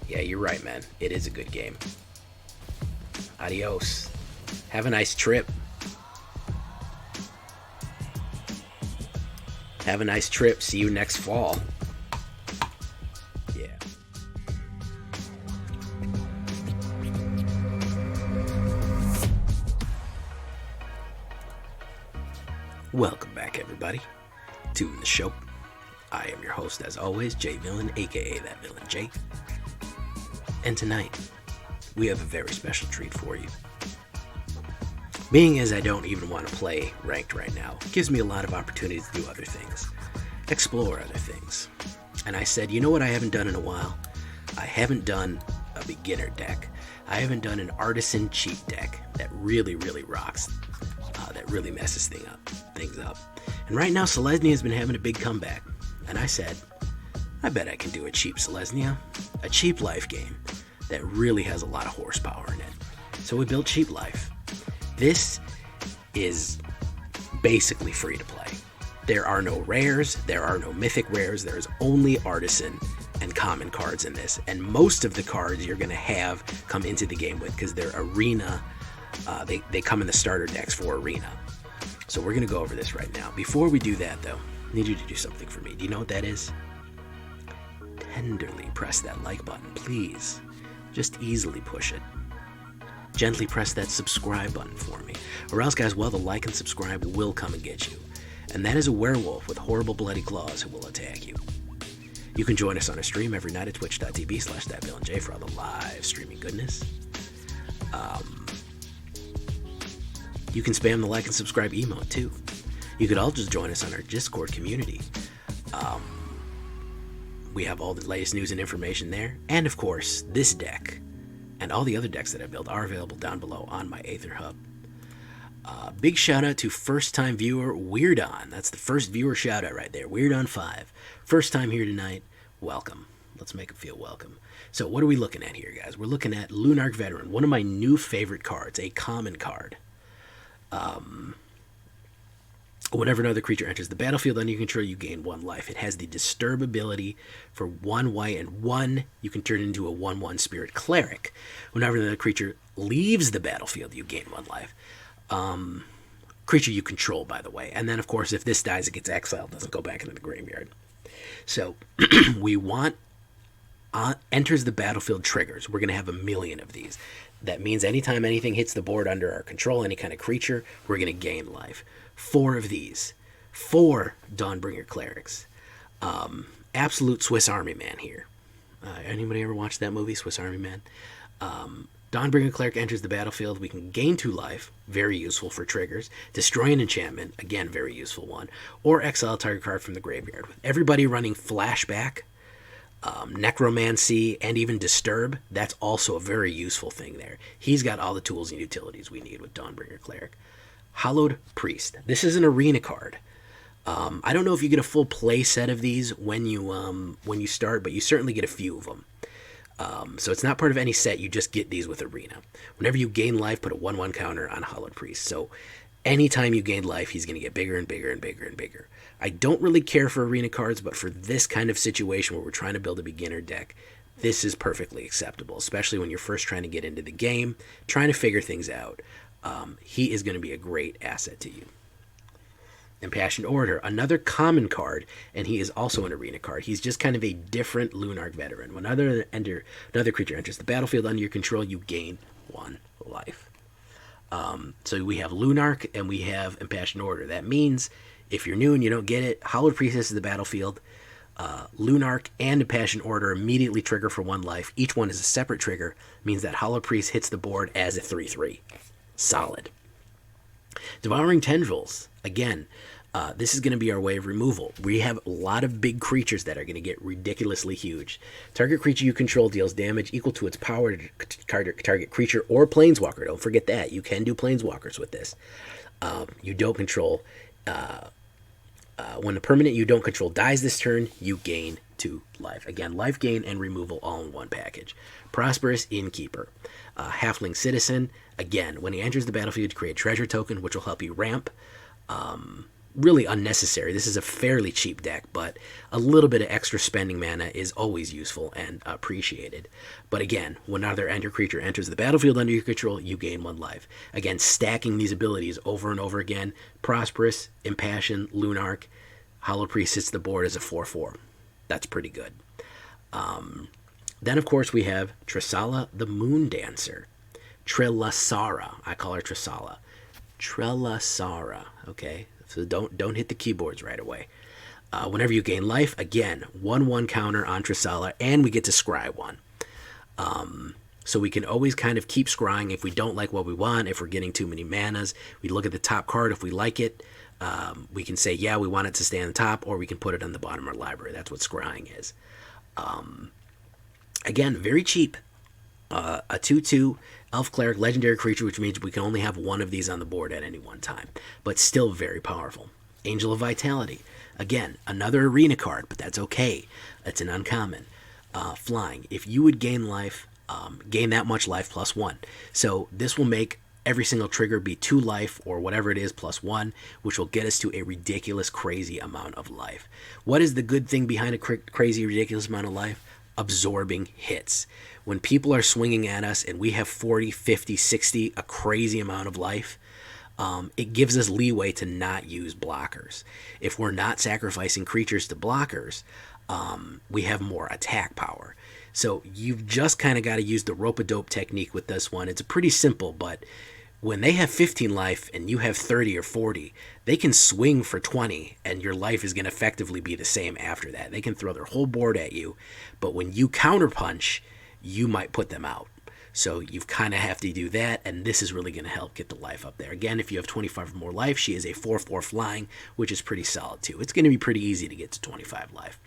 Yeah, you're right, man. It is a good game. Adios. Have a nice trip. Have a nice trip. See you next fall. Yeah. Welcome back, everybody, to the show. I am your host, as always, Jay Villain, aka That Villain Jay. And tonight, we have a very special treat for you. Being as I don't even want to play ranked right now, gives me a lot of opportunities to do other things, explore other things. And I said, you know what I haven't done in a while? I haven't done a beginner deck. I haven't done an artisan cheap deck that really, really rocks, that really messes things up. And right now, Selesnya has been having a big comeback. And I said, I bet I can do a cheap Selesnya, a cheap life game that really has a lot of horsepower in it. So we built Cheap Life. This is basically free to play. There are no rares, there are no mythic rares, there's only artisan and common cards in this. And most of the cards you're going to have come into the game with because they're arena, they come in the starter decks for arena. So we're going to go over this right now. Before we do that, though, I need you to do something for me. Do you know what that is? Tenderly press that like button, please. Just easily push it. Gently press that subscribe button for me. Or else, guys, well, the like and subscribe will come and get you. And that is a werewolf with horrible bloody claws who will attack you. You can join us on a stream every night at twitch.tv/thatvillainj for all the live streaming goodness. You can spam the like and subscribe emote, too. You could all just join us on our Discord community. We have all the latest news and information there. And, of course, this deck and all the other decks that I built are available down below on my AetherHub. Big shout out to first time viewer Weirdon. That's the first viewer shout out right there. Weirdon5. First time here tonight. Welcome. Let's make him feel welcome. So what are we looking at here, guys? We're looking at Lunarch Veteran, one of my new favorite cards, a common card. Whenever another creature enters the battlefield under your control, you gain 1 life. It has the Disturb ability for 1 white and 1. You can turn it into a 1/1 Spirit Cleric. Whenever another creature leaves the battlefield, you gain 1 life. Creature you control, by the way. And then, of course, if this dies, it gets exiled. Doesn't go back into the graveyard. So, we want enters the battlefield triggers. We're going to have 1 million of these. That means anytime anything hits the board under our control, any kind of creature, we're going to gain life. 4 of these. 4 Dawnbringer Clerics. Absolute Swiss Army Man here. Anybody ever watched that movie, Swiss Army Man? Dawnbringer Cleric enters the battlefield. We can gain 2 life. Very useful for triggers. Destroy an enchantment. Again, very useful one. Or exile a target card from the graveyard. With everybody running Flashback, Necromancy, and even Disturb, that's also a very useful thing there. He's got all the tools and utilities we need with Dawnbringer Cleric. Hallowed Priest. This is an arena card. I don't know if you get a full play set of these when you start, but you certainly get a few of them. So it's not part of any set. You just get these with arena. Whenever you gain life, put a 1/1 counter on Hallowed Priest. So anytime you gain life, he's going to get bigger and bigger and bigger and bigger. I don't really care for arena cards, but for this kind of situation where we're trying to build a beginner deck, this is perfectly acceptable, especially when you're first trying to get into the game, trying to figure things out. He is going to be a great asset to you. Impassioned Orator, another common card, and he is also an arena card. He's just kind of a different Lunarch Veteran. When another creature enters the battlefield under your control, you gain 1 life. So we have Lunarch and we have Impassioned Orator. That means if you're new and you don't get it, Hallowed Priest is the battlefield. Lunarch and Impassioned Orator immediately trigger for 1 life. Each one is a separate trigger. Means that Hallowed Priest hits the board as a 3/3. Solid. Devouring Tendrils. Again, this is going to be our way of removal. We have a lot of big creatures that are going to get ridiculously huge. Target creature you control deals damage equal to its power to target creature or planeswalker. Don't forget that. You can do planeswalkers with this. You don't control... when the permanent you don't control dies this turn, you gain 2 life. Again, life gain and removal all in one package. Prosperous Innkeeper. Halfling Citizen. Again, when he enters the battlefield, create a treasure token, which will help you ramp. really unnecessary. This is a fairly cheap deck, but a little bit of extra spending mana is always useful and appreciated. But again, when either enter creature enters the battlefield under your control, you gain 1 life. Again, stacking these abilities over and over again. Prosperous, Impassioned, Lunarch, Hallowed Priest hits the board as a 4/4. That's pretty good. Then, of course, we have Trelasarra the Moon Dancer. Trelasarra. I call her Trelasarra. Trelasarra, okay? So don't hit the keyboards right away. Whenever you gain life, again, 1/1 counter on Trelasarra, and we get to scry 1. So we can always kind of keep scrying if we don't like what we want, if we're getting too many manas. We look at the top card if we like it. We can say, yeah, we want it to stay on the top, or we can put it on the bottom of our library. That's what scrying is. Again, very cheap. A 2/2 Elf Cleric legendary creature, which means we can only have 1 of these on the board at any one time, but still very powerful. Angel of Vitality. Again, another arena card, but that's okay. It's an uncommon. Flying. If you would gain life, gain that much life plus 1. So this will make every single trigger be 2 life or whatever it is plus 1, which will get us to a ridiculous, crazy amount of life. What is the good thing behind a crazy, ridiculous amount of life? Absorbing hits. When people are swinging at us and we have 40, 50, 60, a crazy amount of life, it gives us leeway to not use blockers. If we're not sacrificing creatures to blockers, we have more attack power. So you've just kind of got to use the rope-a-dope technique with this one. It's pretty simple, but when they have 15 life and you have 30 or 40, they can swing for 20 and your life is going to effectively be the same after that. They can throw their whole board at you, but when you counterpunch, you might put them out. So you kind of have to do that, and this is really going to help get the life up there. Again, if you have 25 or more life, she is a 4/4 flying, which is pretty solid too. It's going to be pretty easy to get to 25 life.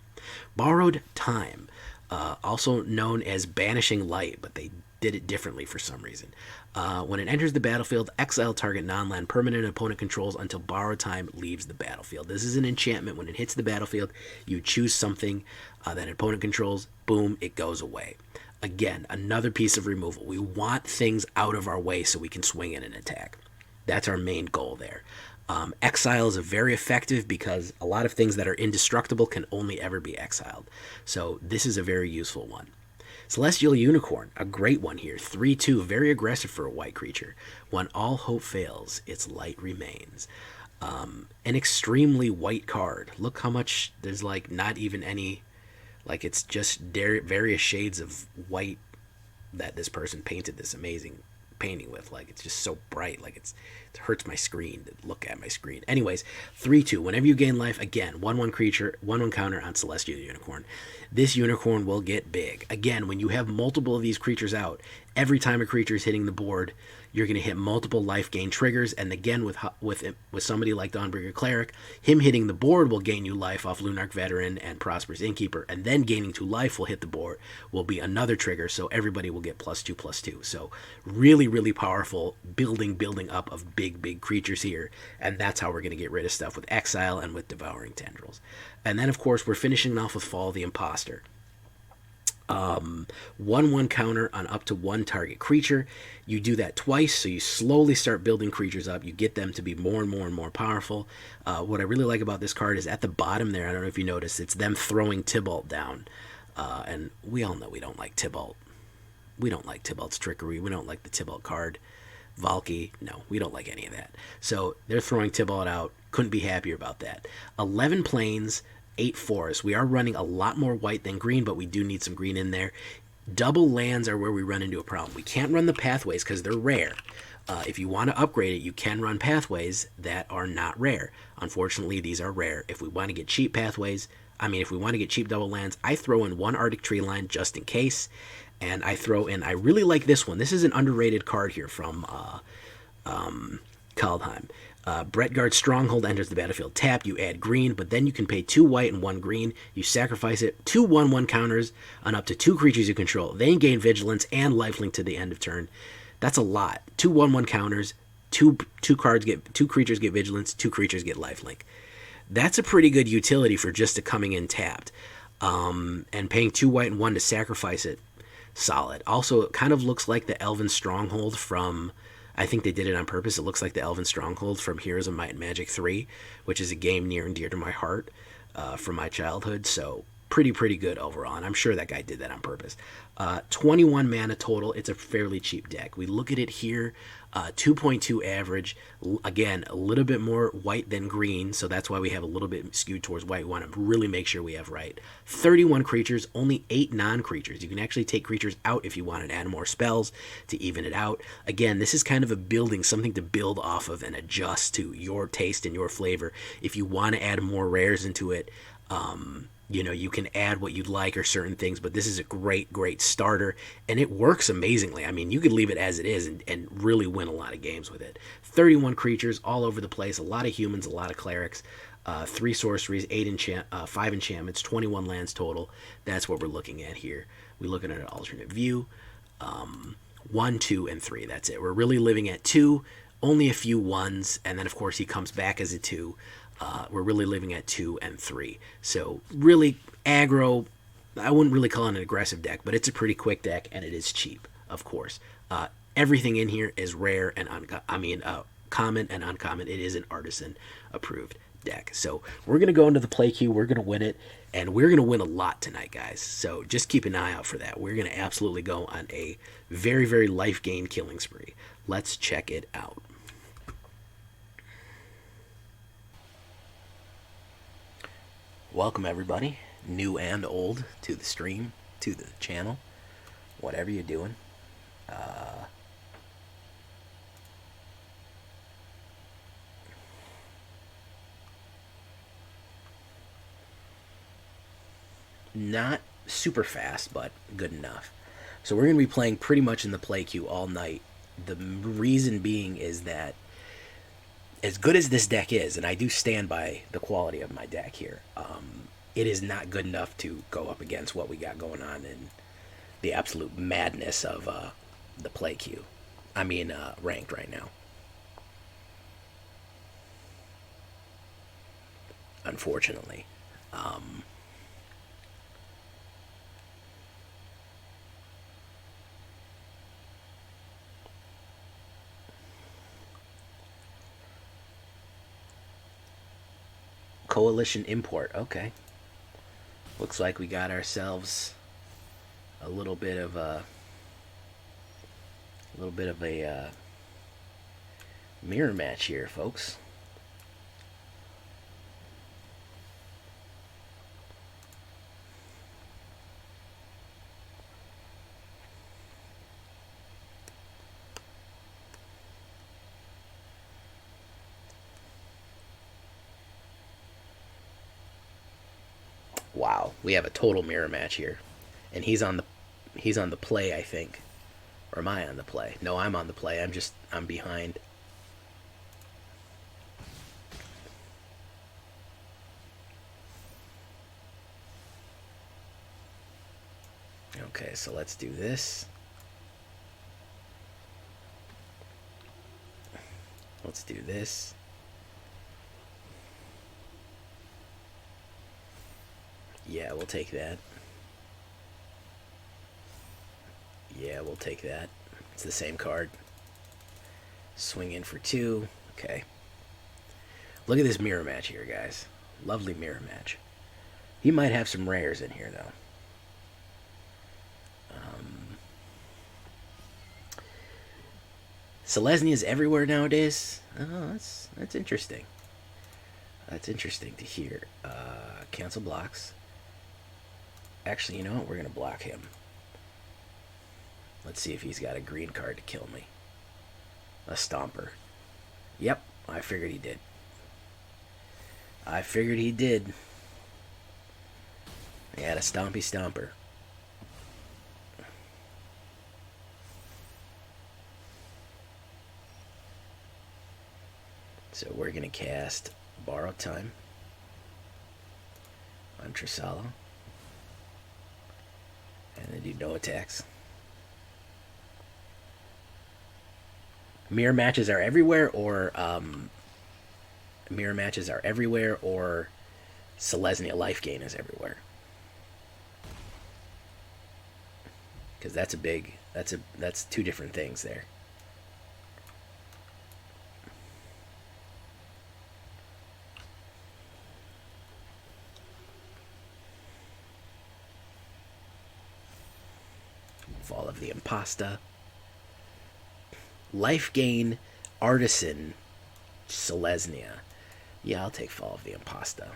Borrowed Time, also known as Banishing Light, but they did it differently for some reason. When it enters the battlefield, exile target non-land permanent opponent controls until Borrowed Time leaves the battlefield. This is an enchantment. When it hits the battlefield, you choose something that an opponent controls. Boom, it goes away. Again, another piece of removal. We want things out of our way so we can swing in an attack. That's our main goal there. Exile is very effective because a lot of things that are indestructible can only ever be exiled. So this is a very useful one. Celestial Unicorn, a great one here. 3/2, very aggressive for a white creature. When all hope fails, its light remains. An extremely white card. Look how much, there's like not even any, like it's just various shades of white that this person painted this amazing painting with. Like it's just so bright, like it hurts my screen to look at my screen. Anyways, 3/2, whenever you gain life, again, 1/1 creature, 1/1 counter on Celestial Unicorn. This unicorn will get big. Again, when you have multiple of these creatures out, every time a creature is hitting the board, you're going to hit multiple life gain triggers. And again, with somebody like Dawnbringer Cleric, him hitting the board will gain you life off Lunarch Veteran and Prosperous Innkeeper. And then gaining 2 life will hit the board, will be another trigger. So everybody will get +2/+2. So really, really powerful building up of big creatures here. And that's how we're going to get rid of stuff with Exile and with Devouring Tendrils. And then, of course, we're finishing off with Fall the Impostor. 1/1 counter on up to 1 target creature. You do that twice, so you slowly start building creatures up. You get them to be more and more powerful. What I really like about this card is at the bottom there, I don't know if you noticed, it's them throwing Tybalt down. And we all know we don't like Tybalt. We don't like Tybalt's trickery. We don't like the Tybalt card. Valky, no, we don't like any of that. So they're throwing Tybalt out. Couldn't be happier about that. 11 planes, 8 forests. We are running a lot more white than green, but we do need some green in there. Double lands are where we run into a problem. We can't run the pathways because they're rare. If you want to upgrade it, you can run pathways that are not rare. Unfortunately, these are rare. If we want to get cheap pathways, if we want to get cheap double lands, I throw in 1 Arctic Treeline just in case. And I throw in, I really like this one. This is an underrated card here from Kaldheim. Bretagard Stronghold enters the battlefield tapped. You add green, but then you can pay 2 white and 1 green. You sacrifice it. 2 1/1 counters on up to 2 creatures you control. Then gain vigilance and lifelink to the end of turn. That's a lot. 2 1/1 counters. Two creatures get vigilance. 2 creatures get lifelink. That's a pretty good utility for just a coming in tapped. And paying 2 white and 1 to sacrifice it. Solid. Also, it kind of looks like the Elven Stronghold from I think they did it on purpose. It looks like the Elven Stronghold from Heroes of Might and Magic 3, which is a game near and dear to my heart from my childhood. So pretty good overall, and I'm sure that guy did that on purpose. 21 mana total. It's a fairly cheap deck. We look at it here, 2.2 average. Again, a little bit more white than green, so that's why we have a little bit skewed towards white. We want to really make sure we have right. 31 creatures, only 8 non-creatures. You can actually take creatures out if you want to add more spells to even it out. Again, this is kind of a building, something to build off of and adjust to your taste and your flavor. If you want to add more rares into it, you know, you can add what you'd like or certain things, but this is a great starter, and it works amazingly. I mean, you could leave it as it is and really win a lot of games with it. 31 creatures all over the place, a lot of humans, a lot of clerics, 3 sorceries, 5 enchantments, 21 lands total. That's what we're looking at here. We're looking at an alternate view. 1, 2, and 3. That's it. We're really living at 2, only a few 1s, and then, of course, he comes back as a 2. We're really living at 2 and 3. So really aggro. I wouldn't really call it an aggressive deck, but it's a pretty quick deck, and it is cheap, of course. Everything in here is rare and common and uncommon. It is an artisan approved deck. So we're gonna go into the play queue. We're gonna win it, and we're gonna win a lot tonight, guys. So just keep an eye out for that. We're gonna absolutely go on a very life gain killing spree. Let's check it out. Welcome everybody, new and old, to the stream, to the channel, whatever you're doing. Not super fast, but good enough. So we're going to be playing pretty much in the play queue all night. The reason being is that as good as this deck is, and I do stand by the quality of my deck here, it is not good enough to go up against what we got going on in the absolute madness of the play queue. I mean, ranked right now. Unfortunately. Coalition import, okay. Looks like we got ourselves a little bit of a mirror match here, folks. Wow, we have a total mirror match here, and he's on the play, I think, or am I on the play? No, I'm on the play. I'm behind. Okay, so let's do this. Let's do this. Yeah, we'll take that. Yeah, we'll take that. It's the same card. Swing in for 2. Okay. Look at this mirror match here, guys. Lovely mirror match. He might have some rares in here, though. Selesnya is everywhere nowadays. Oh, that's interesting. That's interesting to hear. Cancel blocks. Actually, you know what? We're going to block him. Let's see if he's got a green card to kill me. A Stomper. Yep, I figured he did. I figured he did. He had a Stompy Stomper. So we're going to cast Borrow Time on Trelasarra. And then do no attacks. Mirror matches are everywhere, or Selesnya life gain is everywhere. Because that's 2 different things there. Fall of the Impostor. Life gain, Artisan, Selesnya. Yeah, I'll take Fall of the Impostor.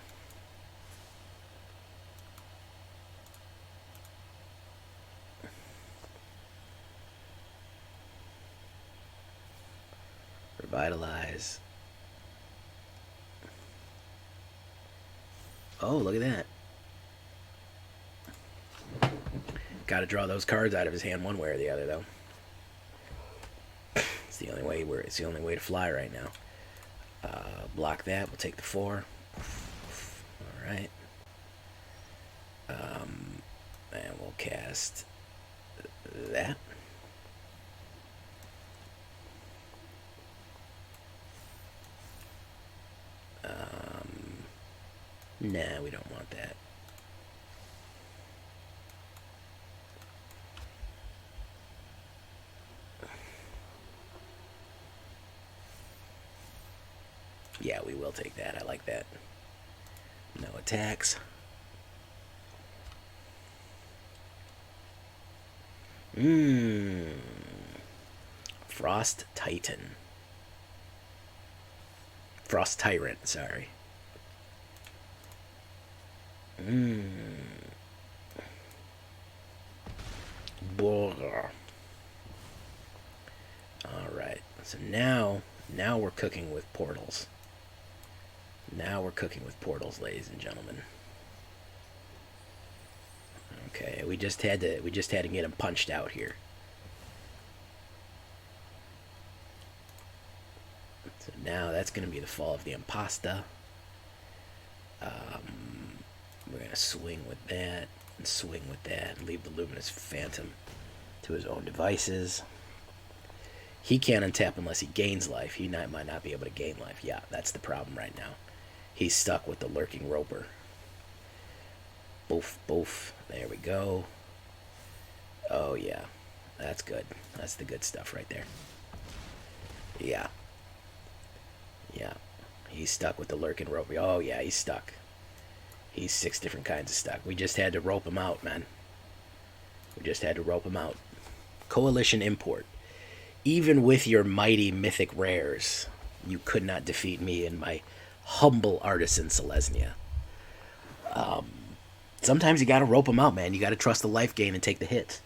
Revitalize. Oh, look at that. Got to draw those cards out of his hand one way or the other, though. It's the only way. It's the only way to fly right now. Block that. We'll take the 4. All right. And we'll cast that. Nah, we don't want that. Yeah, we will take that. I like that. No attacks. Frost Titan. Frost Tyrant, sorry. Alright, so now we're cooking with portals. Now we're cooking with portals, ladies and gentlemen. Okay, we just had to get him punched out here. So now that's going to be the Fall of the Impostor. We're going to swing with that, and swing with that, and leave the Luminous Phantom to his own devices. He can't untap unless he gains life. He might not be able to gain life. Yeah, that's the problem right now. He's stuck with the Lurking Roper. Boof, boof. There we go. Oh, yeah. That's good. That's the good stuff right there. Yeah. Yeah. He's stuck with the Lurking Roper. Oh, yeah, he's stuck. He's 6 different kinds of stuck. We just had to rope him out, man. We just had to rope him out. Coalition Import. Even with your mighty mythic rares, you could not defeat me in my humble artisan Selesnya. Sometimes you gotta rope him out, man. You gotta trust the life gain and take the hits.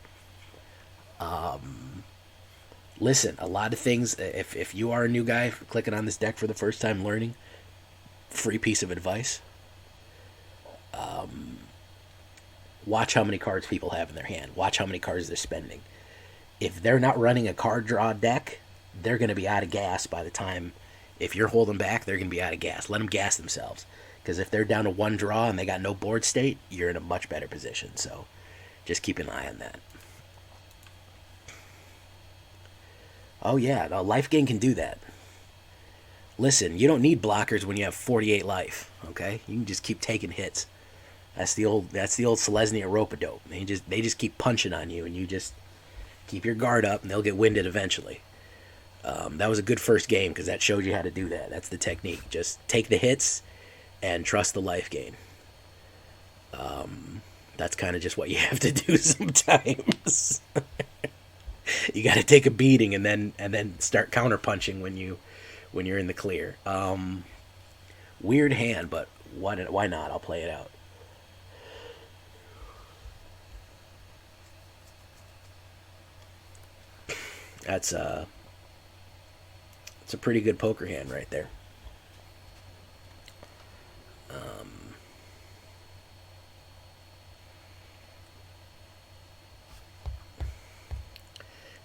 Listen, a lot of things, if you are a new guy clicking on this deck for the first time learning, free piece of advice. Watch how many cards people have in their hand. Watch how many cards they're spending. If they're not running a card draw deck, they're going to be out of gas by the time, if you're holding back, they're going to be out of gas. Let them gas themselves. Because if they're down to 1 draw and they got no board state, you're in a much better position. So just keep an eye on that. Oh yeah, no, life gain can do that. Listen, you don't need blockers when you have 48 life, okay? You can just keep taking hits. That's the old Selesnya rope-a-dope. They just keep punching on you, and you just keep your guard up, and they'll get winded eventually. That was a good first game, because that showed you how to do that. That's the technique. Just take the hits and trust the life gain. That's kind of just what you have to do sometimes. You got to take a beating and then start counterpunching when you're in the clear. Weird hand, but why not? I'll play it out. It's a pretty good poker hand right there.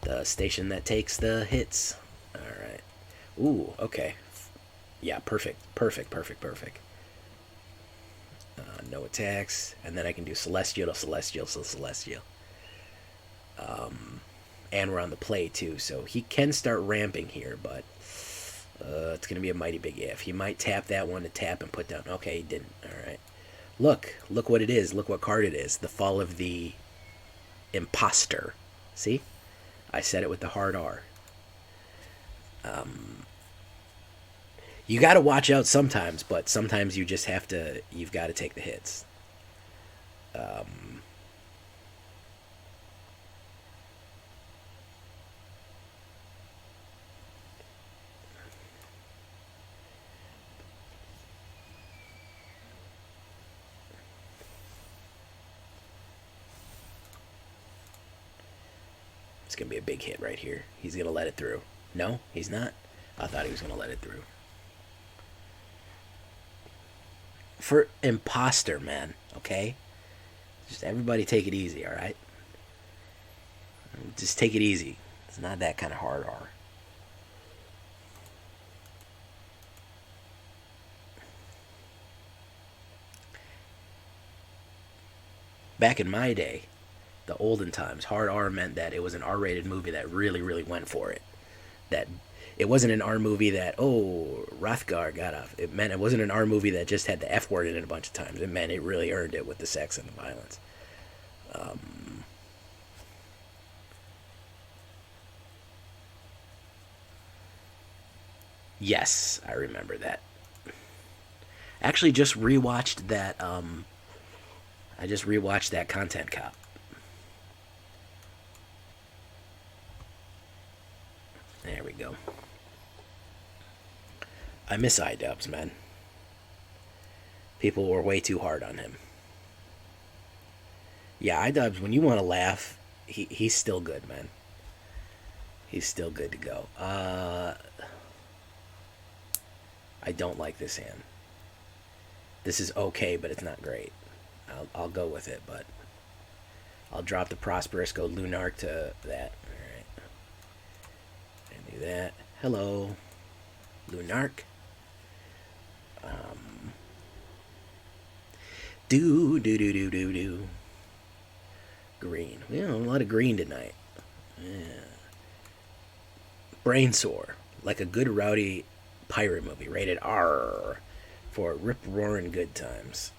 The station that takes the hits. All right. Ooh, okay. Yeah, perfect. No attacks, and then I can do Celestial to Celestial to Celestial. And we're on the play too, so he can start ramping here, but it's going to be a mighty big if. He might tap that one to tap and put down. Okay, he didn't. All right. Look what it is. Look what card it is. The Fall of the Impostor. See? I said it with the hard R. You got to watch out sometimes, but sometimes you just have to, you've got to take the hits. It's going to be a big hit right here. He's going to let it through. No, he's not. I thought he was going to let it through. For Impostor, man, okay? Just everybody take it easy, alright? Just take it easy. It's not that kind of hard R. Back in my day, the olden times, hard R meant that it was an R-rated movie that really, really went for it. That it wasn't an R movie that, oh, Hrothgar got off. It meant it wasn't an R movie that just had the F word in it a bunch of times. It meant it really earned it with the sex and the violence. Yes, I remember that. Actually, just rewatched that. I just rewatched that Content Cop. There we go. I miss iDubbbz, man. People were way too hard on him. Yeah, iDubbbz, when you want to laugh, he's still good, man. He's still good to go. I don't like this hand. This is okay, but it's not great. I'll go with it, but I'll drop the Prosperous, go Lunarch to that. Alright. And do that. Hello. Lunarch. Do. Green. We have a lot of green tonight. Yeah. Brainsore. Like a good rowdy pirate movie. Rated R. For rip-roaring good times.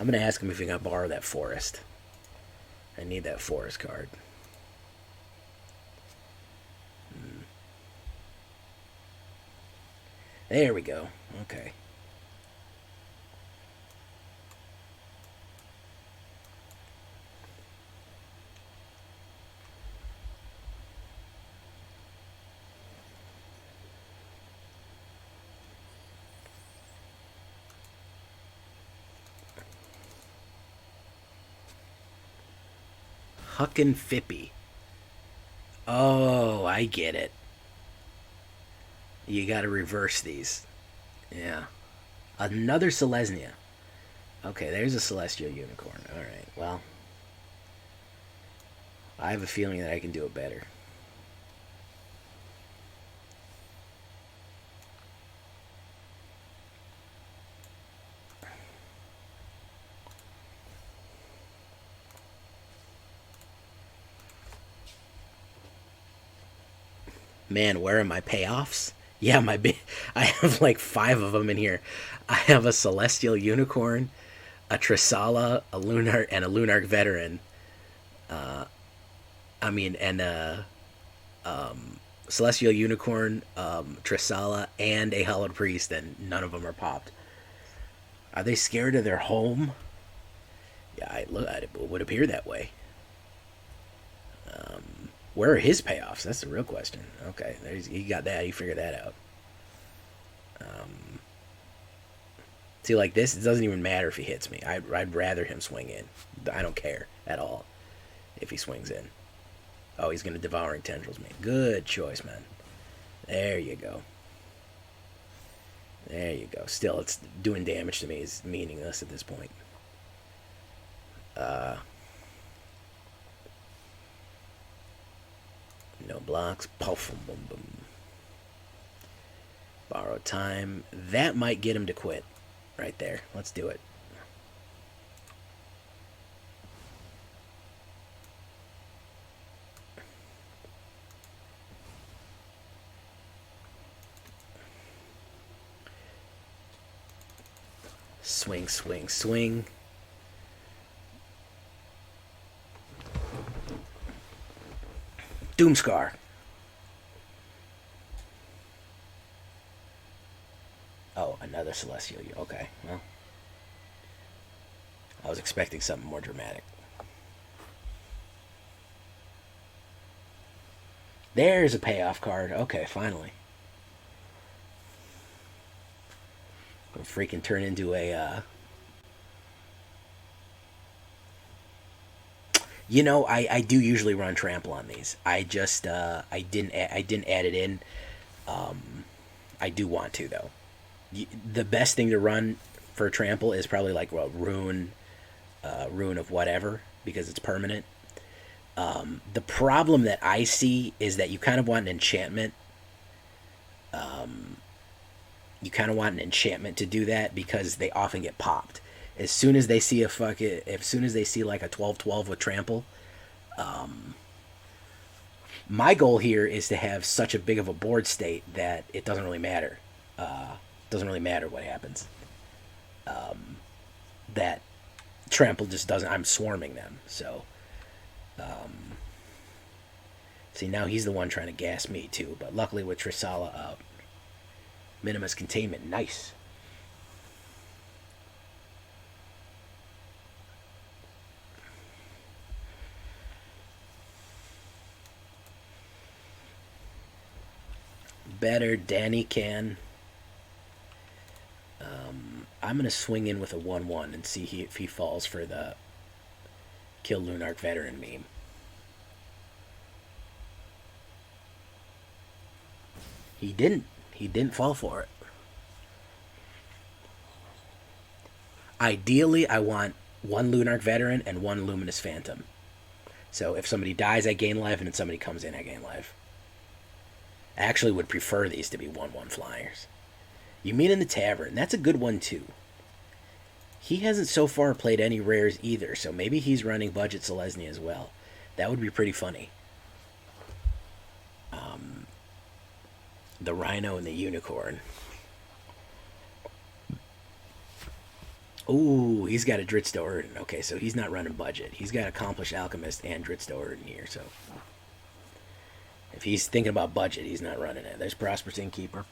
I'm going to ask him if he can borrow that forest. I need that forest card. There we go. Okay. Huckin' Fippy. Oh, I get it. You gotta reverse these. Yeah. Another Selesnya. Okay, there's a Celestial Unicorn. Alright, well. I have a feeling that I can do it better. Man, where are my payoffs? Yeah, I have like 5 of them in here. I have a Celestial Unicorn, a Trelasarra, a Lunarch Veteran. And a Celestial Unicorn, Trelasarra, and a Hallowed Priest, and none of them are popped. Are they scared of their home? Yeah, it would appear that way. Where are his payoffs? That's the real question. Okay, he got that. He figured that out. See, like this, it doesn't even matter if he hits me. I'd rather him swing in. I don't care at all if he swings in. Oh, he's going to Devouring Tendrils me. Good choice, man. There you go. There you go. Still, it's doing damage to me. Is meaningless at this point. No blocks. Puff, boom, boom. Borrow time. That might get him to quit. Right there. Let's do it. Swing, swing, swing. Doomscar. Oh, another Celestial. Okay, well. I was expecting something more dramatic. There's a payoff card. Okay, finally. Gonna freaking turn into a You know, I do usually run trample on these. I just I didn't add it in. I do want to though. The best thing to run for trample is probably like ruin, ruin of whatever, because it's permanent. The problem that I see is that you kind of want an enchantment. You kind of want an enchantment to do that because they often get popped. As soon as they see as soon as they see like a 12/12 with trample, my goal here is to have such a big of a board state that it doesn't really matter. Doesn't really matter what happens. That trample just doesn't. I'm swarming them, so. See, now he's the one trying to gas me too, but luckily with Trelasarra out, Minimus containment, nice. Better Danny can. I'm going to swing in with a 1/1 and see if he falls for the kill Lunarch Veteran meme. He didn't. He didn't fall for it. Ideally, I want one Lunarch Veteran and one Luminous Phantom. So if somebody dies, I gain life, and if somebody comes in, I gain life. I actually would prefer these to be 1/1 flyers. You meet in the tavern. That's a good one, too. He hasn't so far played any rares either, so maybe he's running budget Selesnya as well. That would be pretty funny. The Rhino and the Unicorn. Ooh, he's got a Dritz Orden. Okay, so he's not running budget. He's got Accomplished Alchemist and Dritz Orden here, so... If he's thinking about budget, he's not running it. There's Prosperous Innkeeper.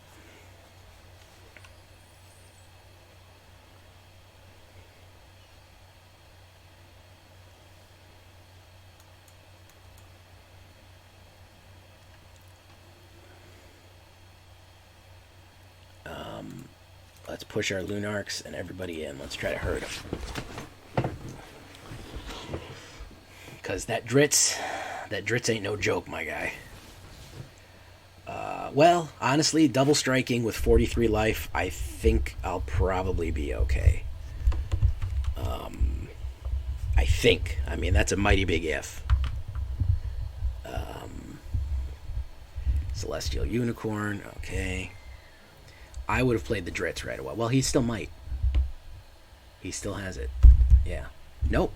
Let's push our Lunarchs and everybody in. Let's try to hurt them. Because that Dritz ain't no joke, my guy. Well, honestly, double striking with 43 life, I think I'll probably be okay. I think. I mean, that's a mighty big if. Celestial Unicorn, okay. I would have played the Dritz right away. Well, he still might. He still has it. Yeah. Nope.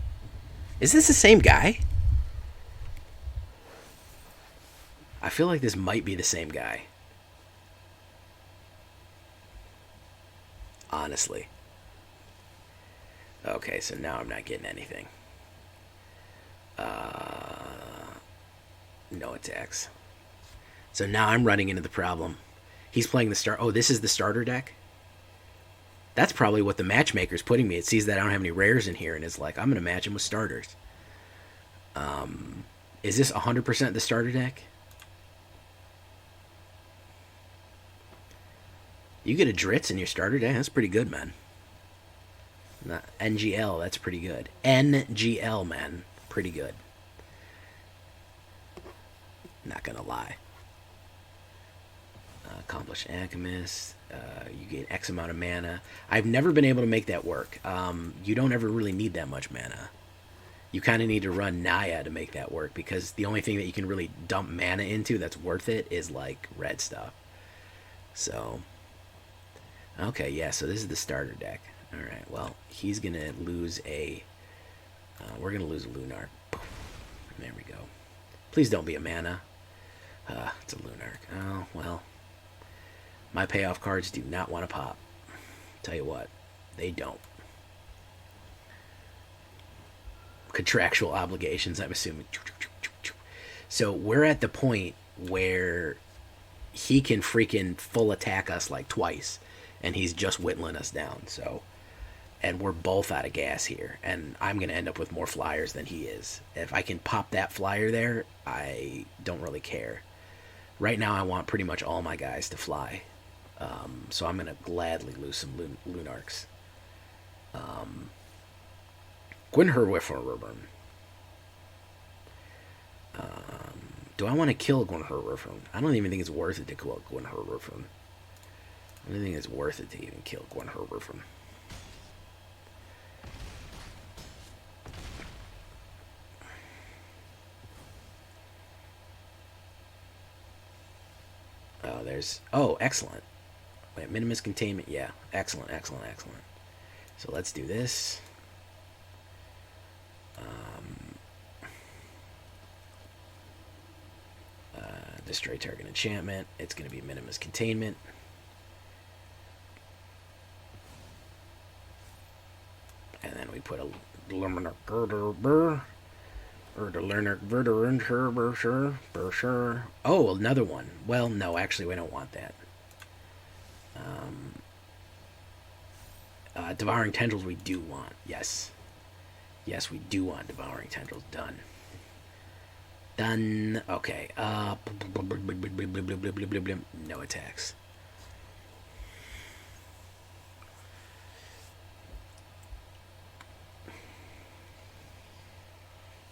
Is this the same guy? I feel like this might be the same guy. Honestly. Okay, so now I'm not getting anything. No attacks. So now I'm running into the problem. He's playing the start. Oh, this is the starter deck? That's probably what the matchmaker's putting me. It sees that I don't have any rares in here, and it's like, I'm going to match him with starters. Is this 100% the starter deck? You get a Dritz in your starter deck? That's pretty good, man. Not NGL, that's pretty good. NGL, man. Pretty good. Not going to lie. Accomplished Alchemist. You get X amount of mana. I've never been able to make that work. You don't ever really need that much mana. You kind of need to run Naya to make that work, because the only thing that you can really dump mana into that's worth it is like red stuff. So, okay, yeah, so this is the starter deck. Alright, well, he's going to lose a... we're going to lose a Lunarch. There we go. Please don't be a mana. It's a Lunarch. Oh, well. My payoff cards do not want to pop. Tell you what, they don't. Contractual obligations, I'm assuming. So we're at the point where he can freaking full attack us like twice, and he's just whittling us down. So, and we're both out of gas here, and I'm going to end up with more flyers than he is. If I can pop that flyer there, I don't really care. Right now, I want pretty much all my guys to fly. So I'm going to gladly lose some Lunarchs. Gwynherwiffern. Do I want to kill Gwynhurwurfun? I don't even think it's worth it to kill Gwynhurwurfun. I don't think it's worth it to even kill Gwynhurwurfun. Oh, there's... Oh, excellent. Wait, minimus containment. Yeah, excellent, excellent, excellent. So let's do this. Destroy target enchantment. It's going to be minimus containment. And then we put a Lunarch Veteran. Or the Lunarch Veteran. Sure. Oh, another one. Well, no, actually, we don't want that. Devouring Tendrils we do want. Yes. Yes, we do want Devouring Tendrils. Done. Done. Okay. No attacks.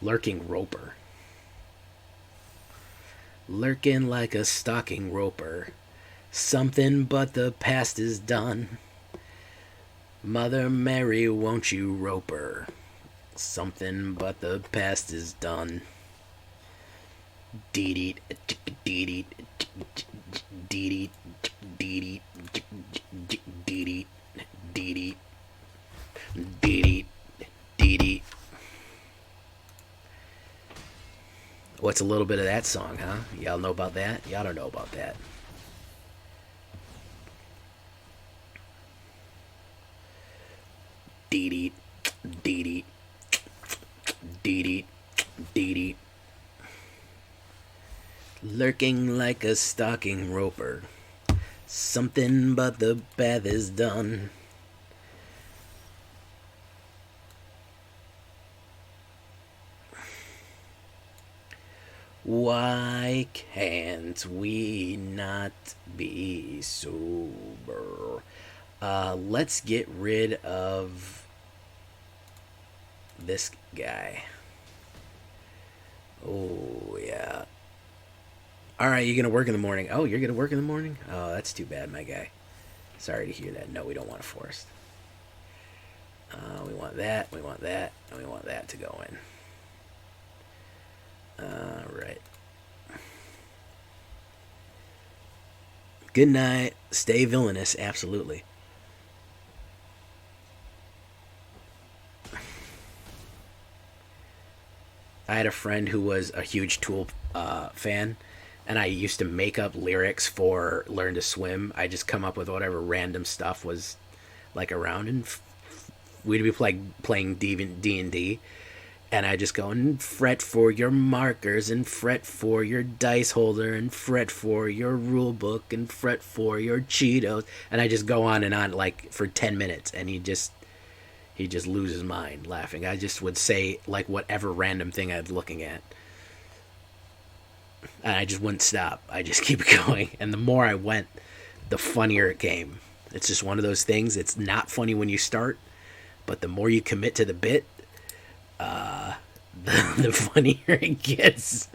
Lurking Roper. Lurking like a stalking roper. Something but the past is done. Mother Mary, won't you rope her? Something but the past is done. Dee dee dee dee. What's a little bit of that song, huh? Y'all know about that? Y'all don't know about that. Dee dee. Lurking like a stalking roper. Something but the path is done. Why can't we not be sober? Let's get rid of this guy. Oh, yeah. Alright, you're going to work in the morning. Oh, you're going to work in the morning? Oh, that's too bad, my guy. Sorry to hear that. No, we don't want a forest. We want that, we want that, and we want that to go in. Alright. Good night. Stay villainous, absolutely. I had a friend who was a huge Tool fan, and I used to make up lyrics for Learn to Swim. I just come up with whatever random stuff was like around, and we'd be playing D&D, and I just go and fret for your markers, and fret for your dice holder, and fret for your rule book, and fret for your Cheetos, and I just go on and on like for 10 minutes, and he just loses his mind laughing. I just would say like whatever random thing I was looking at, and I just wouldn't stop. I just keep going, and the more I went, the funnier it came. It's just one of those things. It's not funny when you start, but the more you commit to the bit, the funnier it gets.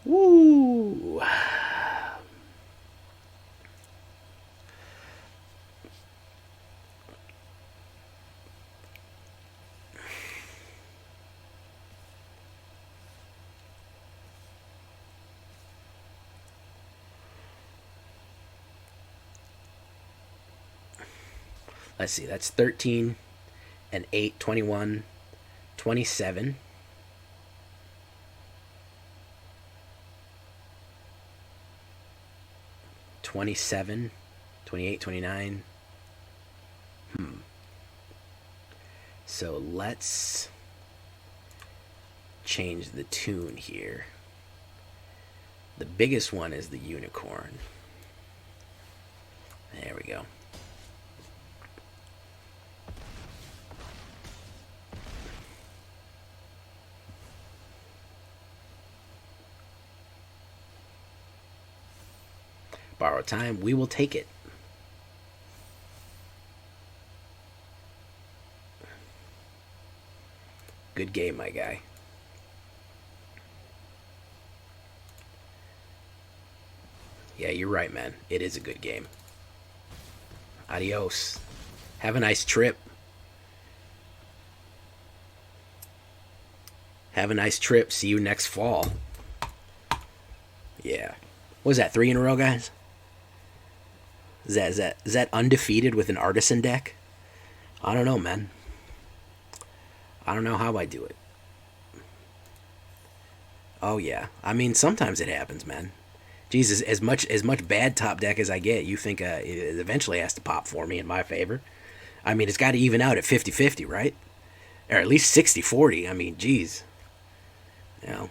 Woo! Let's see, that's 13 and 8, 21, 27. 27, 28, 29. So let's change the tune here. The biggest one is the unicorn. There we go. Borrow time, we will take it. Good game, my guy. Yeah, you're right, man. It is a good game. Adios. Have a nice trip. Have a nice trip. See you next fall. Yeah. What was that, 3 in a row, guys? Is that undefeated with an artisan deck? I don't know, man. I don't know how I do it. Oh yeah. I mean, sometimes it happens, man. Jesus, as much bad top deck as I get, you think it eventually has to pop for me in my favor. I mean, it's got to even out at 50-50, right? Or at least 60-40. I mean, geez. You know.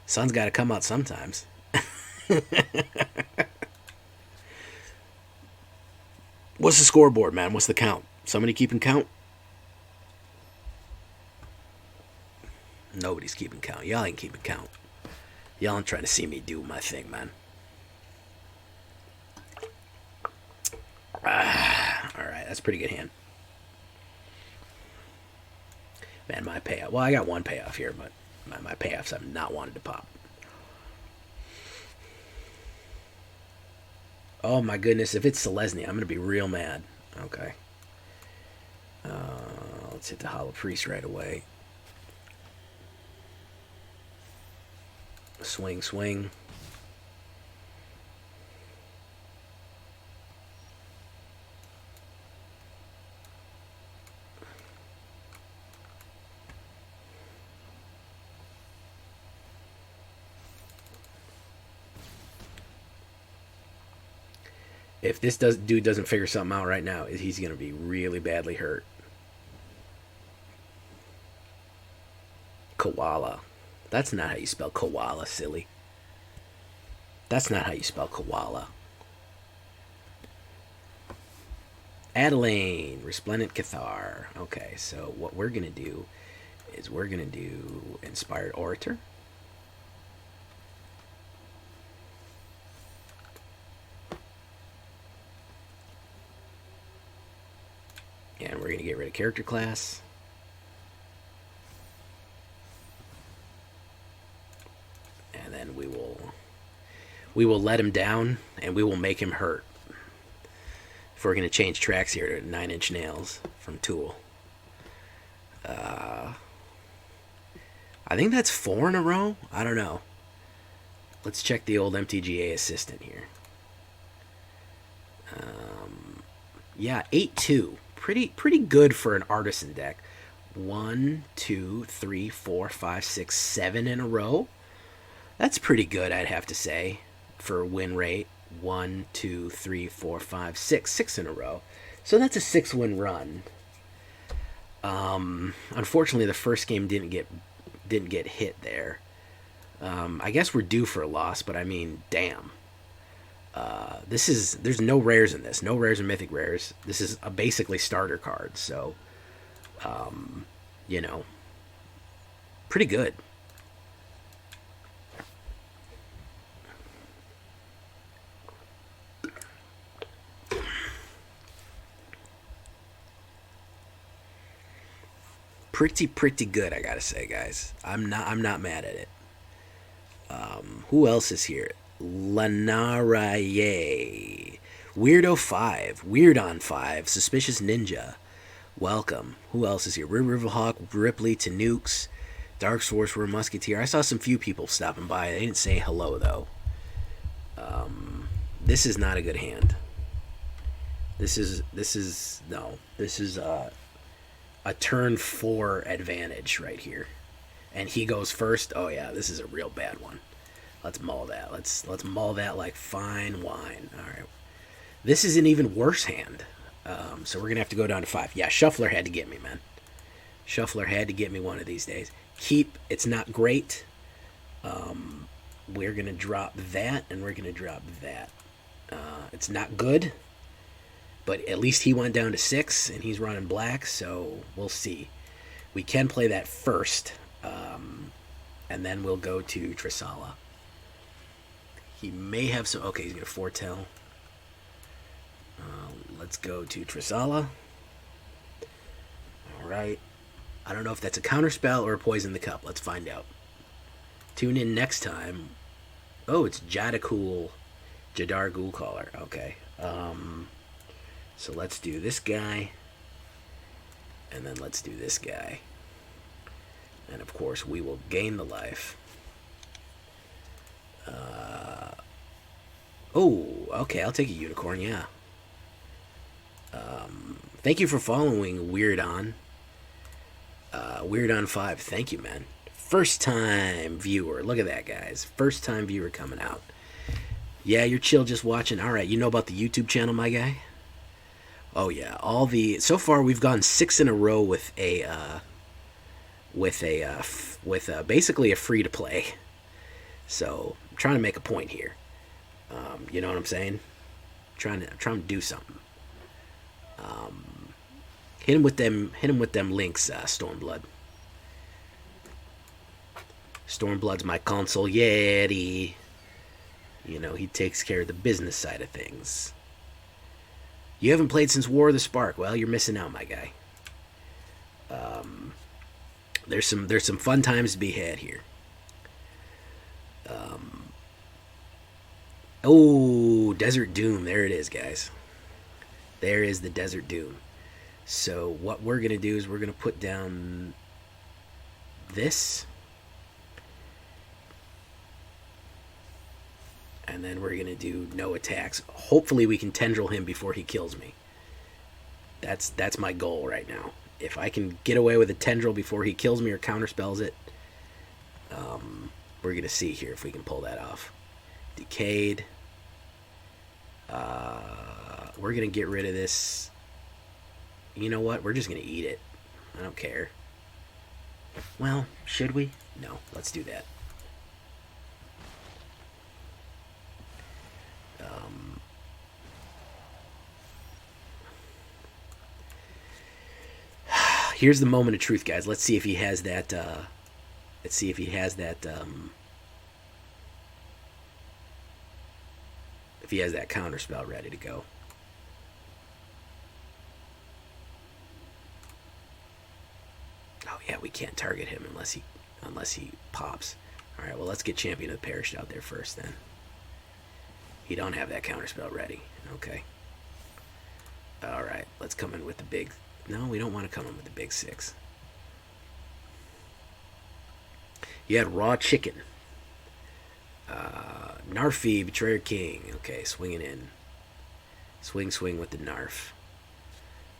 Sun's got to come out sometimes. What's the scoreboard, man? What's the count? Somebody keeping count? Nobody's keeping count. Y'all ain't keeping count. Y'all ain't trying to see me do my thing, man. Alright, that's a pretty good hand. Man, my payoff. Well, I got one payoff here, but my payoffs I've not wanted to pop. Oh my goodness, if it's Selesnya, I'm going to be real mad. Okay. Let's hit the Hallowed Priest right away. Swing, swing. If this dude doesn't figure something out right now, he's going to be really badly hurt. Koala. That's not how you spell koala, silly. That's not how you spell koala. Adeline, Resplendent Cathar. Okay, so what we're going to do is we're going to do Inspired Orator. And we're going to get rid of character class. And then we will let him down and we will make him hurt. If we're going to change tracks here to 9-inch nails from Tool. I think that's 4 in a row. I don't know. Let's check the old MTGA assistant here. Yeah, 8-2. Pretty good for an artisan deck. 1, 2, 3, 4, 5, 6, 7 in a row. That's pretty good, I'd have to say, for win rate. 1, 2, 3, 4, 5, 6. 6 in a row. So that's a 6-win run. Unfortunately, the first game didn't get hit there. I guess we're due for a loss, but I mean, damn. There's no rares in this. No rares or mythic rares. This is a basically starter card, so, you know, pretty good. Pretty good, I gotta say, guys. I'm not mad at it. Who else is here? Lanaraye. Weirdo 5. Weird on 5. Suspicious Ninja. Welcome. Who else is here? Riverhawk, Ripley, Tanukes, Dark Sorcerer, Musketeer. I saw some few people stopping by. They didn't say hello, though. This is not a good hand. This is a turn 4 advantage right here. And he goes first. Oh yeah, this is a real bad one. Let's mull that. Let's mull that like fine wine. All right. This is an even worse hand. So we're going to have to go down to 5. Yeah, Shuffler had to get me, man. Shuffler had to get me one of these days. Keep, it's not great. We're going to drop that, and we're going to drop that. It's not good, but at least he went down to 6, and he's running black, so we'll see. We can play that first, and then we'll go to Trelasarra. He may have some... Okay, he's going to foretell. Let's go to Trelasarra. Alright. I don't know if that's a counterspell or a poison the cup. Let's find out. Tune in next time Oh, it's Jadar Ghoulcaller. Okay. So let's do this guy. And then let's do this guy. And of course, we will gain the life. Oh, okay. I'll take a unicorn, yeah. Thank you for following Weird On. Weird On 5. Thank you, man. First time viewer. Look at that, guys. First time viewer coming out. Yeah, you're chill just watching. All right, you know about the YouTube channel, my guy? Oh yeah, so far we've gone 6 in a row with basically a free to play. So I'm trying to make a point here. You know what I'm saying? I'm trying to do something. Hit him with them links, Stormblood. Stormblood's my console yeti. You know, he takes care of the business side of things. You haven't played since War of the Spark. Well, you're missing out, my guy. There's some fun times to be had here. Oh, Desert Doom. There it is, guys. There is the Desert Doom. So what we're going to do is we're going to put down this. And then we're going to do no attacks. Hopefully we can tendril him before he kills me. That's my goal right now. If I can get away with a tendril before he kills me or counterspells it, we're going to see here if we can pull that off. Decayed. We're going to get rid of this. You know what? We're just going to eat it. I don't care. Well, should we? No, let's do that. Here's the moment of truth, guys. Let's see if he has that. Let's see if he has that. If he has that counter spell ready to go. Oh yeah, we can't target him unless he pops. All right, well let's get Champion of the Parish out there first then. He don't have that counter spell ready. Okay. All right, let's come in with the big. No, we don't want to come in with the big 6. You had Raw Chicken. Narfy, Betrayer King. Okay, swinging in. Swing with the Narf.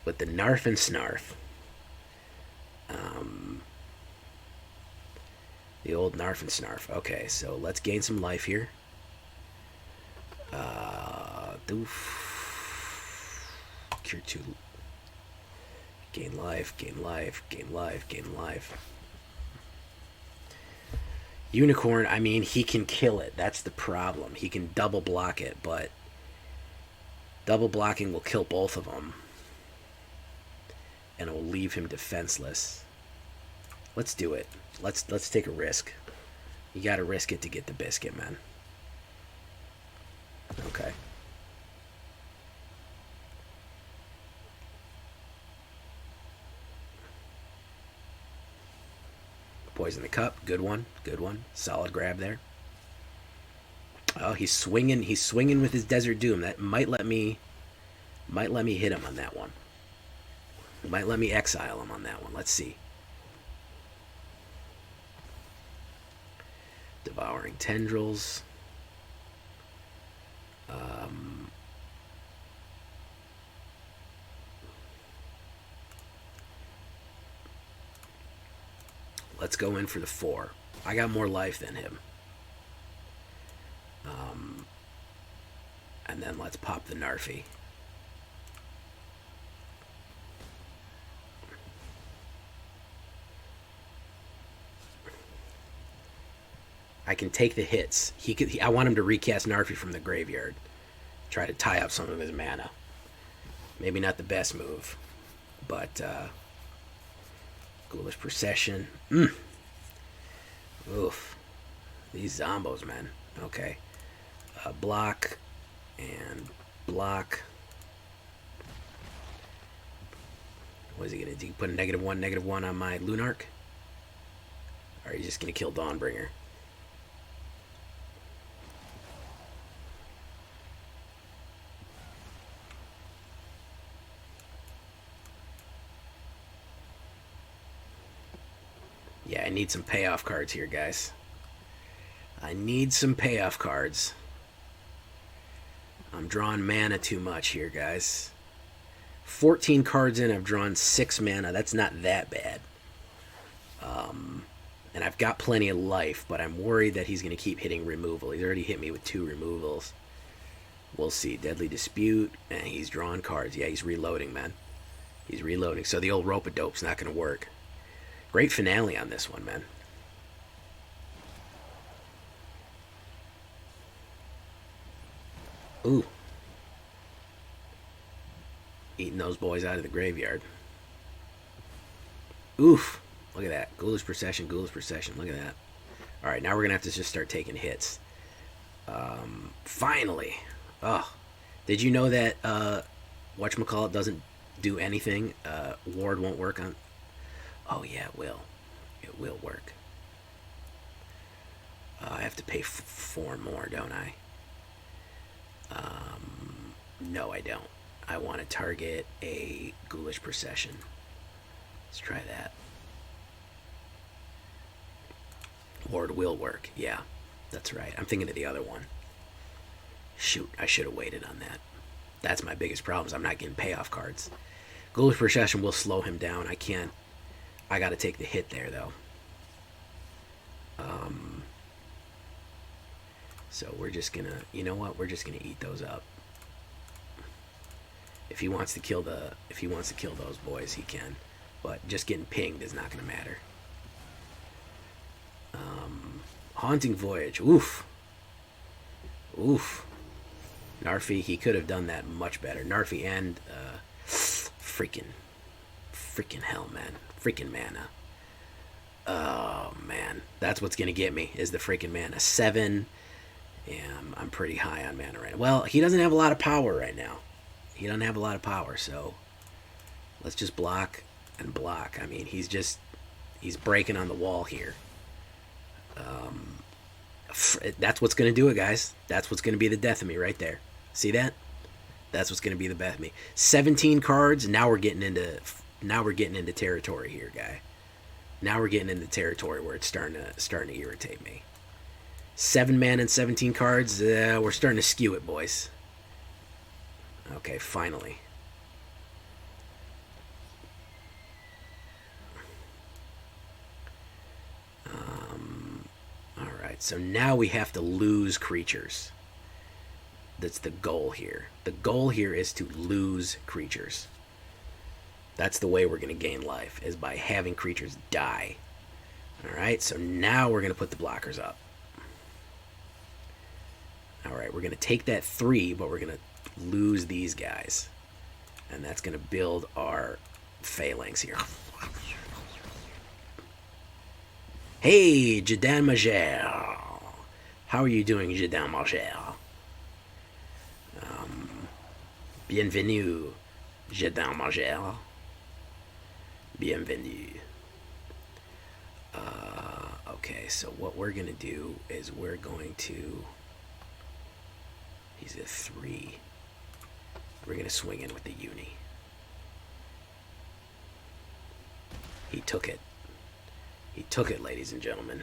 With the Narf and Snarf. The old Narf and Snarf. Okay, so let's gain some life here. Cure 2. Gain life, gain life, gain life, gain life. Unicorn, I mean, he can kill it. That's the problem. He can double block it, but double blocking will kill both of them. And it will leave him defenseless. Let's do it. Let's take a risk. You gotta risk it to get the biscuit, man. Okay. Poison the cup, good one, good one. Solid grab there. Oh, he's swinging with his Desert Doom. That might let me hit him on that one. Might let me exile him on that one. Let's see. Devouring Tendrils. Let's go in for the 4. I got more life than him. And then let's pop the Narfy. I can take the hits. I want him to recast Narfy from the graveyard. Try to tie up some of his mana. Maybe not the best move, but Ghoulish Procession. Oof. These zombos, man. Okay. Block and block. What is he going to do? Put a -1/-1 on my Lunarch? Or are you just going to kill Dawnbringer? Yeah, I need some payoff cards here, guys. I need some payoff cards. I'm drawing mana too much here, guys. 14 cards in, I've drawn 6 mana. That's not that bad. And I've got plenty of life, but I'm worried that he's going to keep hitting removal. He's already hit me with 2 removals. We'll see. Deadly Dispute, and he's drawing cards. Yeah, he's reloading, man. He's reloading. So the old rope-a-dope's not going to work. Great finale on this one, man. Ooh. Eating those boys out of the graveyard. Oof. Look at that. Ghoulish Procession, Ghoulish Procession. Look at that. Alright, now we're going to have to just start taking hits. Finally. Oh. Did you know that whatchamacallit doesn't do anything? Ward won't work on... Oh, yeah, it will. It will work. I have to pay 4 more, don't I? No, I don't. I want to target a Ghoulish Procession. Let's try that. Ward will work. Yeah, that's right. I'm thinking of the other one. Shoot, I should have waited on that. That's my biggest problem, is I'm not getting payoff cards. Ghoulish Procession will slow him down. I can't. I got to take the hit there, though. So we're just going to... You know what? We're just going to eat those up. If he wants to kill those boys, he can. But just getting pinged is not going to matter. Haunting Voyage. Oof. Oof. Narfi, he could have done that much better. Narfi and freaking hell, man. Freaking mana. Oh, man. That's what's going to get me, is the freaking mana. 7. And I'm pretty high on mana right now. Well, he doesn't have a lot of power right now. He doesn't have a lot of power, so let's just block and block. I mean, he's breaking on the wall here. That's what's going to do it, guys. That's what's going to be the death of me right there. See that? That's what's going to be the death of me. 17 cards. Now we're getting into territory here, guy. Now we're getting into territory where it's starting to irritate me. 7 mana and 17 cards. We're starting to skew it, boys. Okay, finally. Alright, so now we have to lose creatures. That's the goal here. The goal here is to lose creatures. That's the way we're going to gain life, is by having creatures die. Alright, so now we're going to put the blockers up. Alright, we're going to take that 3, but we're going to lose these guys. And that's going to build our phalanx here. Hey, Jadin Major. How are you doing, Jadin Major? Bienvenue, Jadin Major. Bienvenue. Okay, so what we're going to do is we're going to... He's a 3. We're going to swing in with the uni. He took it. He took it, ladies and gentlemen.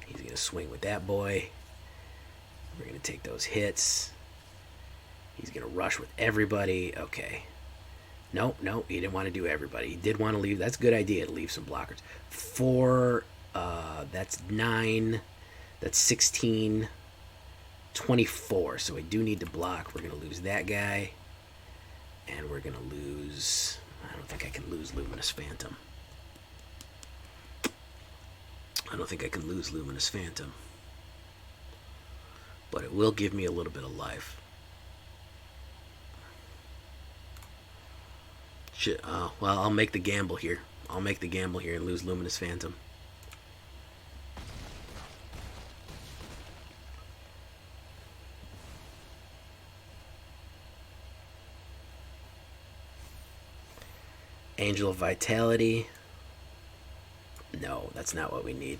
He's going to swing with that boy. We're going to take those hits. He's going to rush with everybody. Okay. Nope, he didn't want to do everybody. He did want to leave. That's a good idea to leave some blockers. 4, that's 9, that's 16, 24. So I do need to block. We're going to lose that guy. And we're going to lose... I don't think I can lose Luminous Phantom. I don't think I can lose Luminous Phantom. But it will give me a little bit of life. Shit, well, I'll make the gamble here. I'll make the gamble here and lose Luminous Phantom. Angel of Vitality. No, that's not what we need.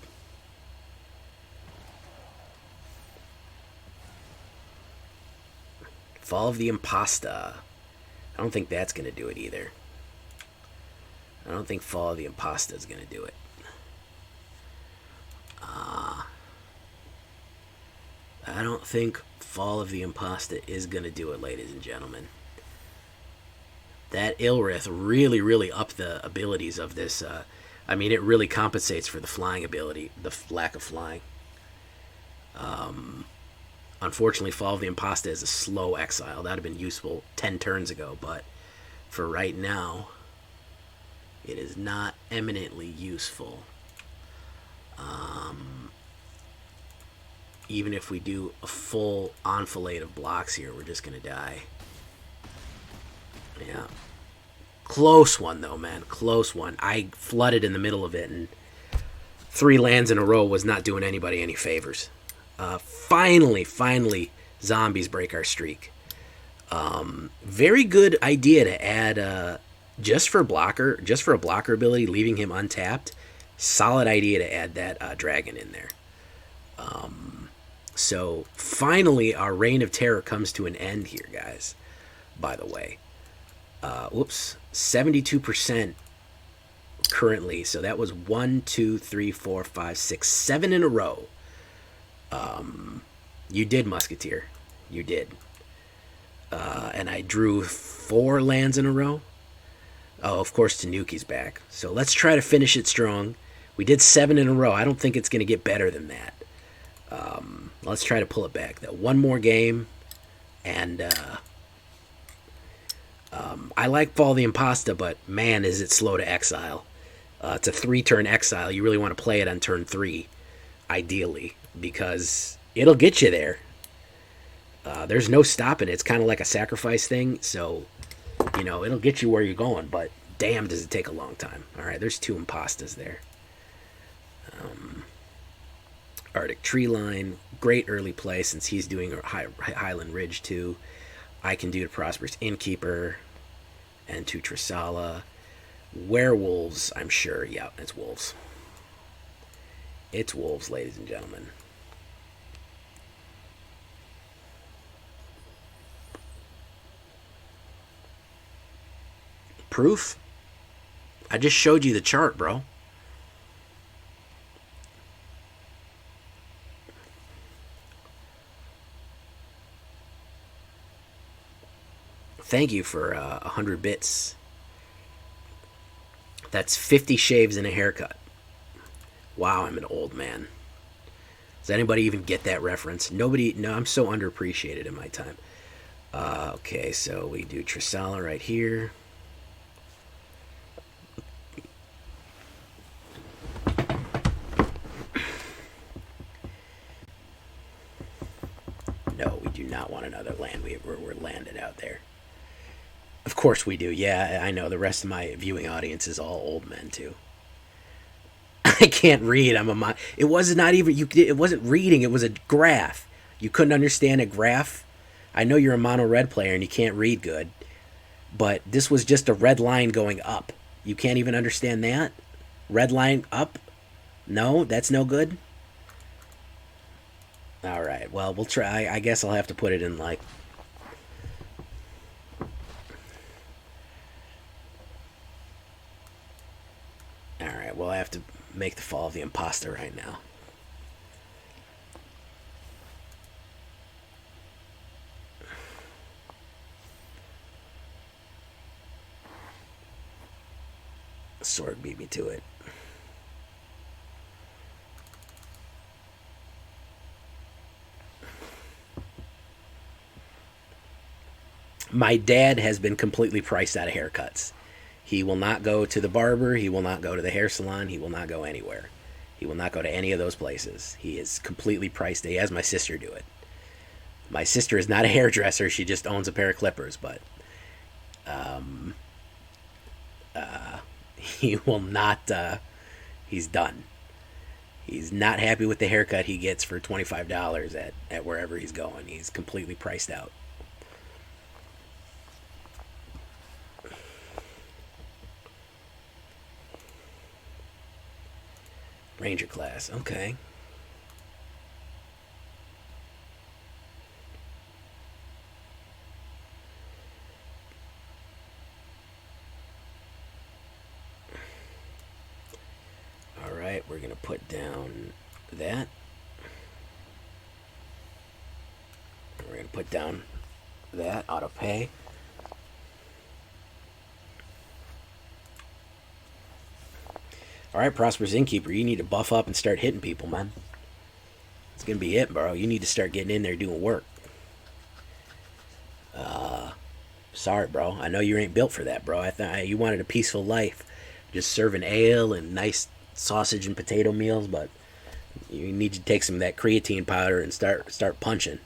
Fall of the Impostor. I don't think that's going to do it either. I don't think Fall of the Impostor is going to do it. I don't think Fall of the Impostor is going to do it, ladies and gentlemen. That Ilrith really upped the abilities of this. I mean, it really compensates for the flying ability, the lack of flying. Unfortunately, Fall of the Impostor is a slow exile. That would have been useful 10 turns ago, but for right now, it is not eminently useful. Even if we do a full enfilade of blocks here, we're just going to die. Yeah. Close one, though, man. Close one. I flooded in the middle of it, and 3 lands in a row was not doing anybody any favors. Finally, zombies break our streak. Very good idea to add, just for a blocker ability, leaving him untapped. Solid idea to add that dragon in there. So finally, our reign of terror comes to an end here, guys. By the way, 72% currently. So that was 1, 2, 3, 4, 5, 6, 7 in a row. You did, Musketeer. You did. And I drew 4 lands in a row. Oh, of course, Tanuki's back. So let's try to finish it strong. We did 7 in a row. I don't think it's going to get better than that. Let's try to pull it back, though. One more game. And I like Fall of the Impostor, but man, is it slow to exile. It's a 3-turn exile. You really want to play it on turn 3, ideally, because it'll get you there. There's no stopping it. It's kind of like a sacrifice thing, so, you know, it'll get you where you're going, but damn, does it take a long time. All right, there's 2 Impostors there. Arctic Treeline, great early play since he's doing Highland Ridge too. I can do the Prosperous Innkeeper and 2 Trelasarra. Werewolves, I'm sure. Yeah, it's wolves. It's wolves, ladies and gentlemen. Proof? I just showed you the chart, bro. Thank you for 100 bits. That's 50 shaves and a haircut. Wow, I'm an old man. Does anybody even get that reference? Nobody. No, I'm so underappreciated in my time. Okay, so we do Trelasarra right here. No, we do not want another land. We're landed out there. Of course we do. Yeah, I know. The rest of my viewing audience is all old men too. I can't read. It was not even you. It wasn't reading. It was a graph. You couldn't understand a graph. I know you're a mono red player and you can't read good, but this was just a red line going up. You can't even understand that. Red line up. No, that's no good. All right. Well, we'll try. I guess I'll have to put it in like. All right. Well, I have to make the Fall of the Impostor right now. Sword beat me to it. My dad has been completely priced out of haircuts. He will not go to the barber. He will not go to the hair salon. He will not go anywhere. He will not go to any of those places. He is completely priced. He has my sister do it. My sister is not a hairdresser. She just owns a pair of clippers, but he will not. He's done. He's not happy with the haircut he gets for $25 at wherever he's going. He's completely priced out. Ranger class, okay. We're going to put down that. We're going to put down that, auto pay. Alright, Prosperous Innkeeper, you need to buff up and start hitting people, man. It's going to be it, bro. You need to start getting in there doing work. Sorry, bro. I know you ain't built for that, bro. I thought you wanted a peaceful life. Just serving ale and nice sausage and potato meals, but you need to take some of that creatine powder and start punching.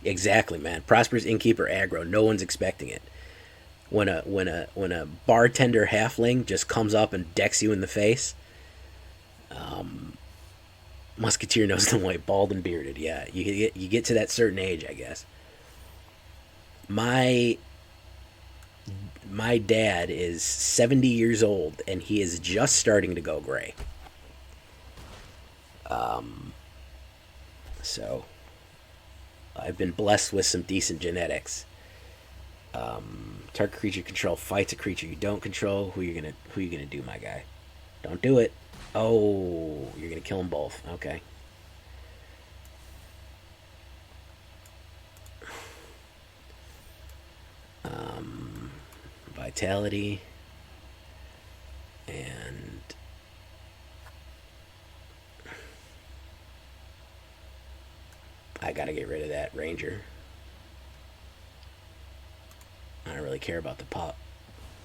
Exactly, man. Prosperous Innkeeper aggro. No one's expecting it. When a bartender halfling just comes up and decks you in the face, Musketeer knows the way. Bald and bearded. Yeah, you get to that certain age, I guess. My dad is 70 years old and he is just starting to go gray. So I've been blessed with some decent genetics. Target creature control fights a creature you don't control. Who you gonna do, my guy? Don't do it. Oh, you're gonna kill them both. Okay. Vitality and I gotta get rid of that ranger. I don't really care about the pup.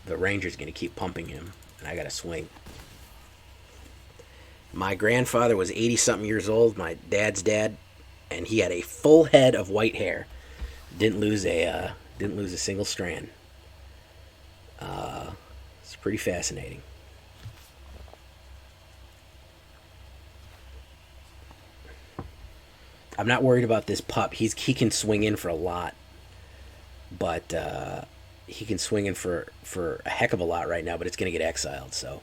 The ranger's gonna keep pumping him, and I gotta swing. My grandfather was 80-something years old, my dad's dad, and he had a full head of white hair. Didn't lose a single strand. It's pretty fascinating. I'm not worried about this pup. He can swing in for a lot, but he can swing in for a heck of a lot right now. But it's gonna get exiled, so.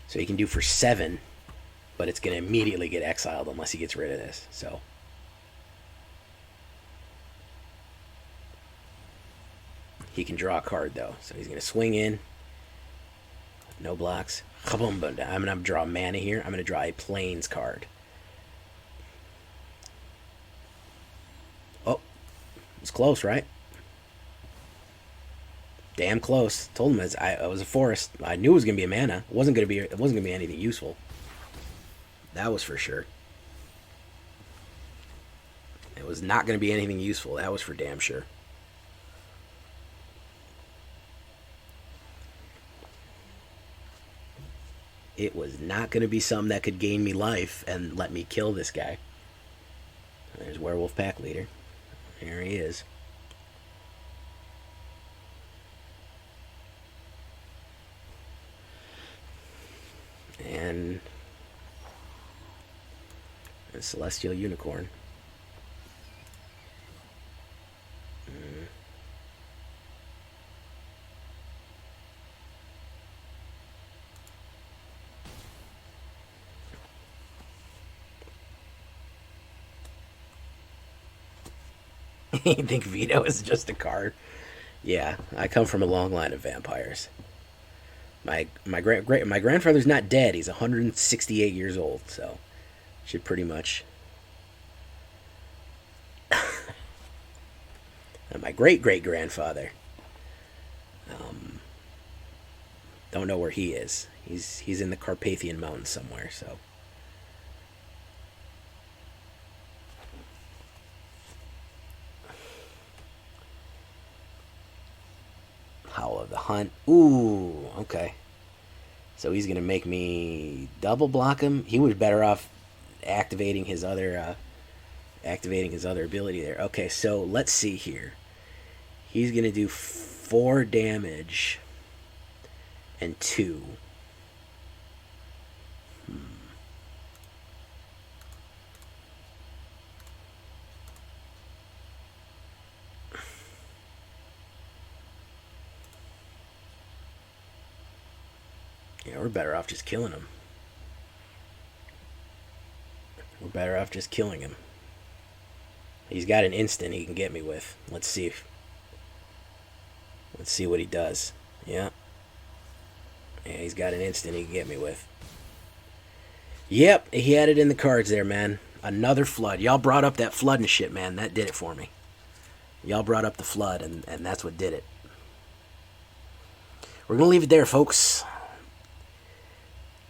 So he can do for 7, but it's going to immediately get exiled unless he gets rid of this. So he can draw a card, though. So he's going to swing in. No blocks. I'm going to draw mana here. I'm going to draw a Plains card. Oh, it's close, right? Damn close. Told him I was a forest. I knew it was gonna be a mana. It wasn't gonna be anything useful. That was for sure. It was not gonna be anything useful. That was for damn sure. It was not gonna be something that could gain me life and let me kill this guy. There's Werewolf Pack Leader. There he is. And a Celestial Unicorn. You think Veto is just a card? Yeah, I come from a long line of vampires. My grandfather's not dead. He's 168 years old, so should pretty much. And my great grandfather. Don't know where he is. He's in the Carpathian Mountains somewhere. So. Howl of the Hunt. Ooh, okay. So he's gonna make me double block him. He was better off activating his other ability there. Okay, so let's see here. He's gonna do 4 damage and 2. Yeah, we're better off just killing him. We're better off just killing him. He's got an instant he can get me with. Let's see what he does. Yeah. Yeah, he's got an instant he can get me with. Yep, he had it in the cards there, man. Another flood. Y'all brought up that flood and shit, man. That did it for me. Y'all brought up the flood, and that's what did it. We're going to leave it there, folks.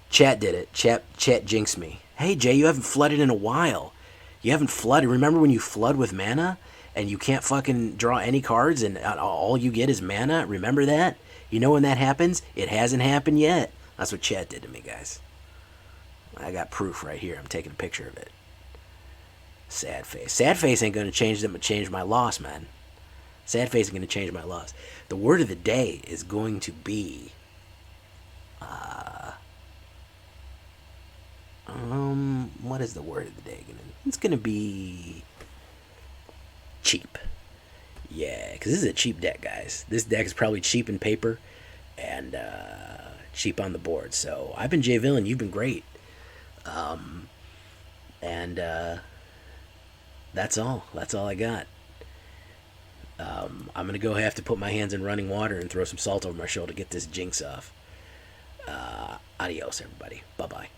Chat did it. Chat jinxed me. Hey, Jay, you haven't flooded in a while. You haven't flooded. Remember when you flood with mana and you can't fucking draw any cards and all you get is mana? Remember that? You know when that happens? It hasn't happened yet. That's what chat did to me, guys. I got proof right here. I'm taking a picture of it. Sad face. Sad face ain't going to change my loss, man. Sad face ain't going to change my loss. The word of the day is going to be... what is the word of the day? It's going to be... cheap. Yeah, because this is a cheap deck, guys. This deck is probably cheap in paper and cheap on the board. So I've been Jay Villain. You've been great. That's all. That's all I got. I'm going to go have to put my hands in running water and throw some salt over my shoulder to get this jinx off. Adios, everybody. Bye-bye.